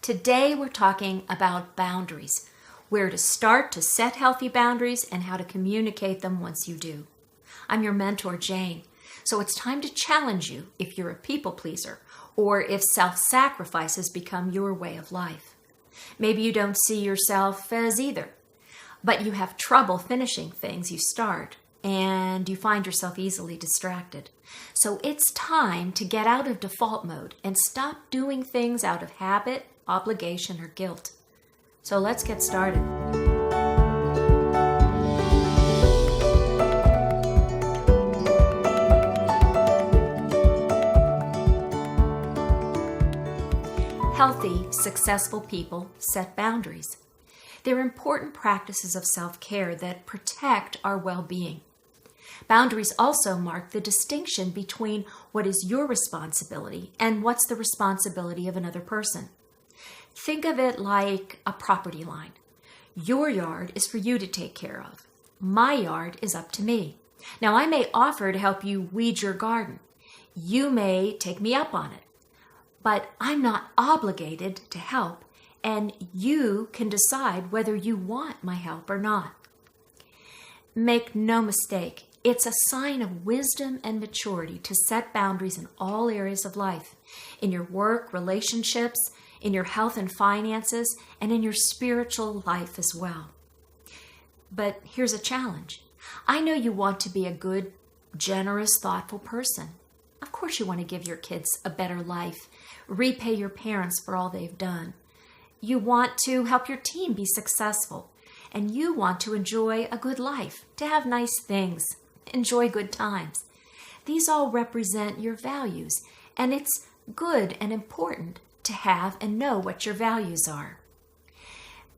Today we're talking about boundaries, where to start to set healthy boundaries and how to communicate them once you do. I'm your mentor, Jane, so it's time to challenge you if you're a people pleaser or if self-sacrifice has become your way of life. Maybe you don't see yourself as either, but you have trouble finishing things you start and you find yourself easily distracted. So it's time to get out of default mode and stop doing things out of habit, obligation, or guilt. So let's get started. Healthy, successful people set boundaries. They're important practices of self-care that protect our well-being. Boundaries also mark the distinction between what is your responsibility and what's the responsibility of another person. Think of it like a property line. Your yard is for you to take care of. My yard is up to me. Now, I may offer to help you weed your garden. You may take me up on it. But I'm not obligated to help, and you can decide whether you want my help or not. Make no mistake, it's a sign of wisdom and maturity to set boundaries in all areas of life, in your work, relationships, in your health and finances, and in your spiritual life as well. But here's a challenge. I know you want to be a good, generous, thoughtful person. Of course you want to give your kids a better life, repay your parents for all they've done. You want to help your team be successful, and you want to enjoy a good life, to have nice things, enjoy good times. These all represent your values, and it's good and important to have and know what your values are.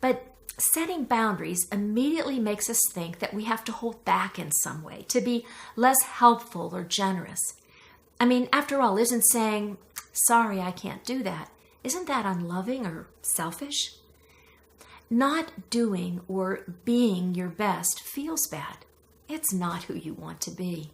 But setting boundaries immediately makes us think that we have to hold back in some way, to be less helpful or generous. I mean, after all, isn't saying, sorry, I can't do that, isn't that unloving or selfish? Not doing or being your best feels bad. It's not who you want to be.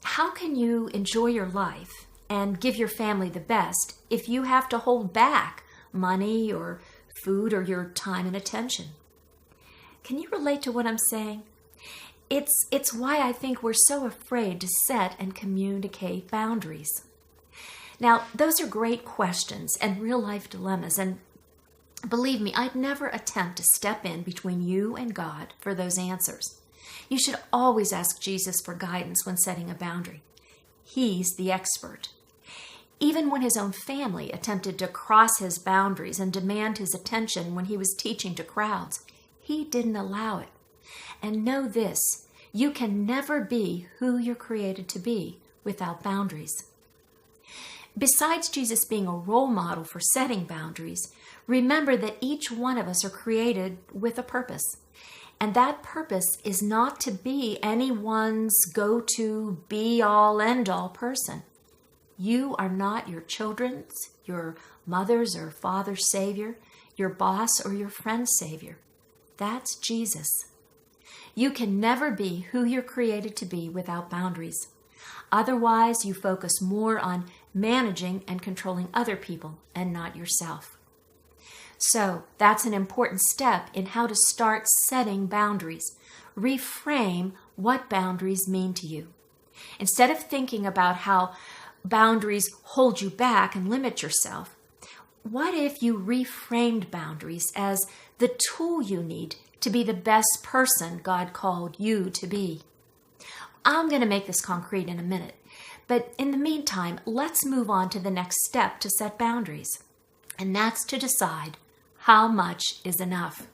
How can you enjoy your life and give your family the best if you have to hold back money or food or your time and attention? Can you relate to what I'm saying? It's why I think we're so afraid to set and communicate boundaries. Now, those are great questions and real-life dilemmas, and believe me, I'd never attempt to step in between you and God for those answers. You should always ask Jesus for guidance when setting a boundary. He's the expert. Even when his own family attempted to cross his boundaries and demand his attention when he was teaching to crowds, he didn't allow it. And know this, you can never be who you're created to be without boundaries. Besides Jesus being a role model for setting boundaries, remember that each one of us are created with a purpose. And that purpose is not to be anyone's go-to, be-all, end-all person. You are not your children's, your mother's or father's savior, your boss or your friend's savior. That's Jesus. You can never be who you're created to be without boundaries. Otherwise, you focus more on managing and controlling other people and not yourself. So that's an important step in how to start setting boundaries. Reframe what boundaries mean to you. Instead of thinking about how boundaries hold you back and limit yourself, what if you reframed boundaries as the tool you need to be the best person God called you to be? I'm going to make this concrete in a minute, but in the meantime, let's move on to the next step to set boundaries, and that's to decide how much is enough.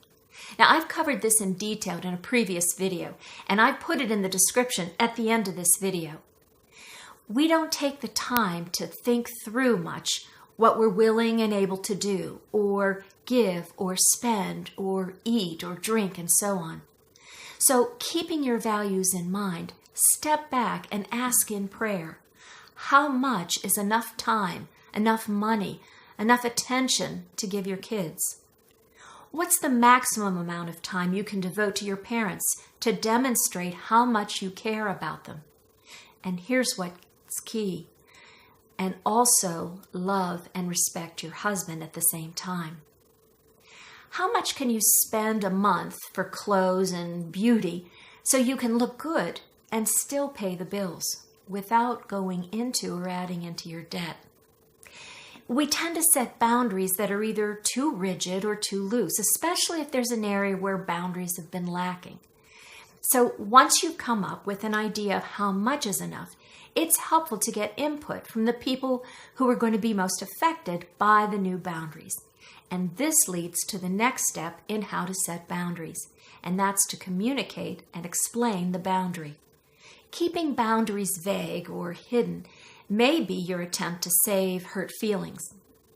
Now, I've covered this in detail in a previous video, and I've put it in the description at the end of this video. We don't take the time to think through much what we're willing and able to do, or give, or spend, or eat, or drink, and so on. So, keeping your values in mind, step back and ask in prayer, how much is enough time, enough money, enough attention to give your kids? What's the maximum amount of time you can devote to your parents to demonstrate how much you care about them? And here's what's key. and also love and respect your husband at the same time. How much can you spend a month for clothes and beauty so you can look good and still pay the bills without going into or adding into your debt? We tend to set boundaries that are either too rigid or too loose, especially if there's an area where boundaries have been lacking. So once you come up with an idea of how much is enough, it's helpful to get input from the people who are going to be most affected by the new boundaries. And this leads to the next step in how to set boundaries, and that's to communicate and explain the boundary. Keeping boundaries vague or hidden may be your attempt to save hurt feelings,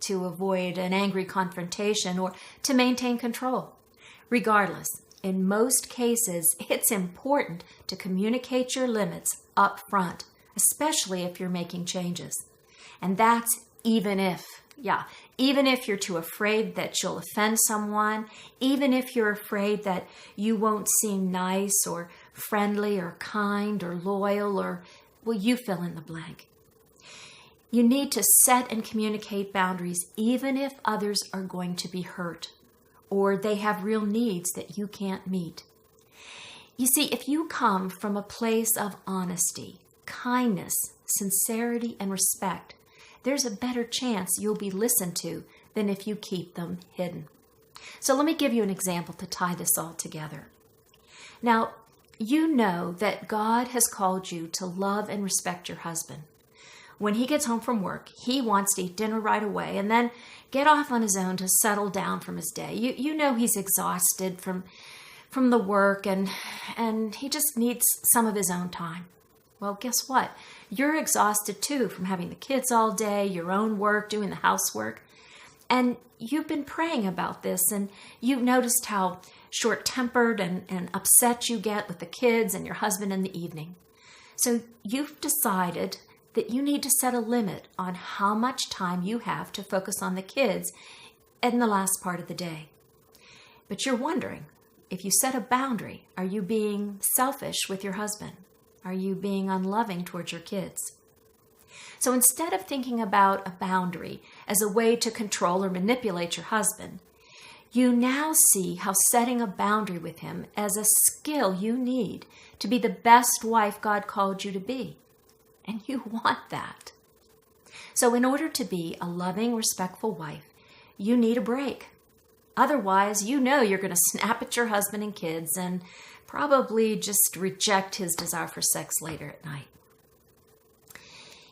to avoid an angry confrontation, or to maintain control. Regardless, in most cases, it's important to communicate your limits up front, especially if you're making changes. And that's even if you're too afraid that you'll offend someone, even if you're afraid that you won't seem nice or friendly or kind or loyal or, well, you fill in the blank. You need to set and communicate boundaries even if others are going to be hurt or they have real needs that you can't meet. You see, if you come from a place of honesty, kindness, sincerity, and respect, there's a better chance you'll be listened to than if you keep them hidden. So let me give you an example to tie this all together. Now, you know that God has called you to love and respect your husband. When he gets home from work, he wants to eat dinner right away and then get off on his own to settle down from his day. You know he's exhausted from the work and he just needs some of his own time. Well, guess what? You're exhausted too from having the kids all day, your own work, doing the housework. And you've been praying about this and you've noticed how short-tempered and upset you get with the kids and your husband in the evening. So you've decided that you need to set a limit on how much time you have to focus on the kids in the last part of the day. But you're wondering, if you set a boundary, are you being selfish with your husband? Are you being unloving towards your kids? So instead of thinking about a boundary as a way to control or manipulate your husband, you now see how setting a boundary with him as a skill you need to be the best wife God called you to be. And you want that. So in order to be a loving, respectful wife, you need a break. Otherwise, you know you're going to snap at your husband and kids and probably just reject his desire for sex later at night.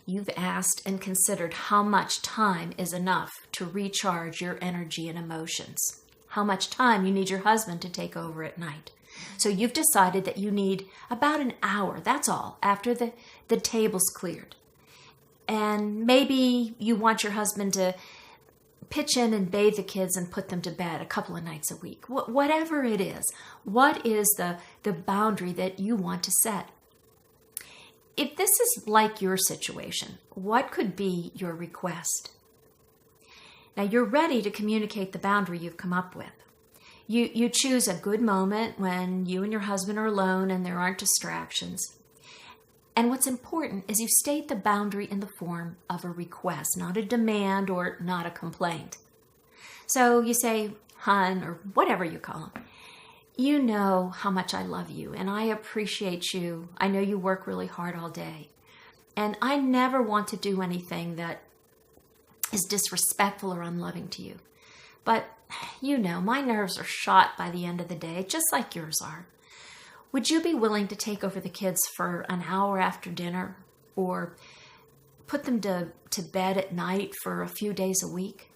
You've asked and considered how much time is enough to recharge your energy and emotions. How much time you need your husband to take over at night. So you've decided that you need about an hour, that's all, after the table's cleared. And maybe you want your husband to pitch in and bathe the kids and put them to bed a couple of nights a week. Whatever it is, what is the boundary that you want to set? If this is like your situation, what could be your request? Now you're ready to communicate the boundary you've come up with. You choose a good moment when you and your husband are alone and there aren't distractions. And what's important is you state the boundary in the form of a request, not a demand or not a complaint. So you say, "Hon," or whatever you call him, "You know how much I love you and I appreciate you. I know you work really hard all day. And I never want to do anything that is disrespectful or unloving to you. But, you know, my nerves are shot by the end of the day, just like yours are. Would you be willing to take over the kids for an hour after dinner or put them to bed at night for a few days a week?"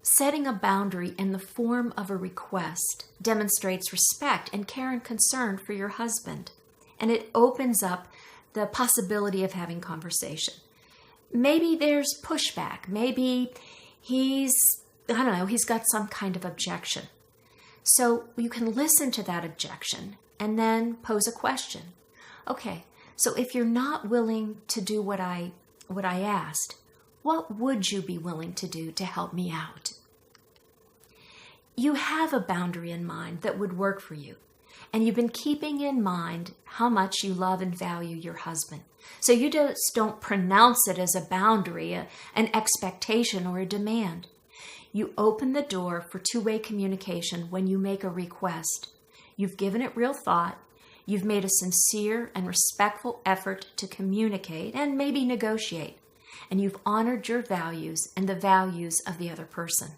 Setting a boundary in the form of a request demonstrates respect and care and concern for your husband, and it opens up the possibility of having conversation. Maybe there's pushback. Maybe he's got some kind of objection. So you can listen to that objection and then pose a question. Okay, so if you're not willing to do what I asked, what would you be willing to do to help me out? You have a boundary in mind that would work for you. and you've been keeping in mind how much you love and value your husband. So you just don't pronounce it as a boundary, an expectation, or a demand. You open the door for two-way communication when you make a request. You've given it real thought. You've made a sincere and respectful effort to communicate and maybe negotiate. And you've honored your values and the values of the other person.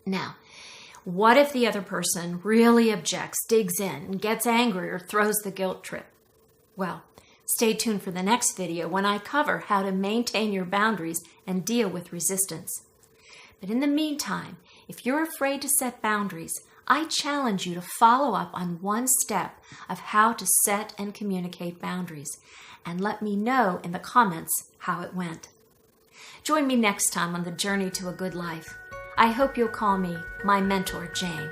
Now, what if the other person really objects, digs in, and gets angry or throws the guilt trip? Well, stay tuned for the next video when I cover how to maintain your boundaries and deal with resistance. But in the meantime, if you're afraid to set boundaries, I challenge you to follow up on one step of how to set and communicate boundaries, and let me know in the comments how it went. Join me next time on the journey to a good life. I hope you'll call me my mentor, Jane.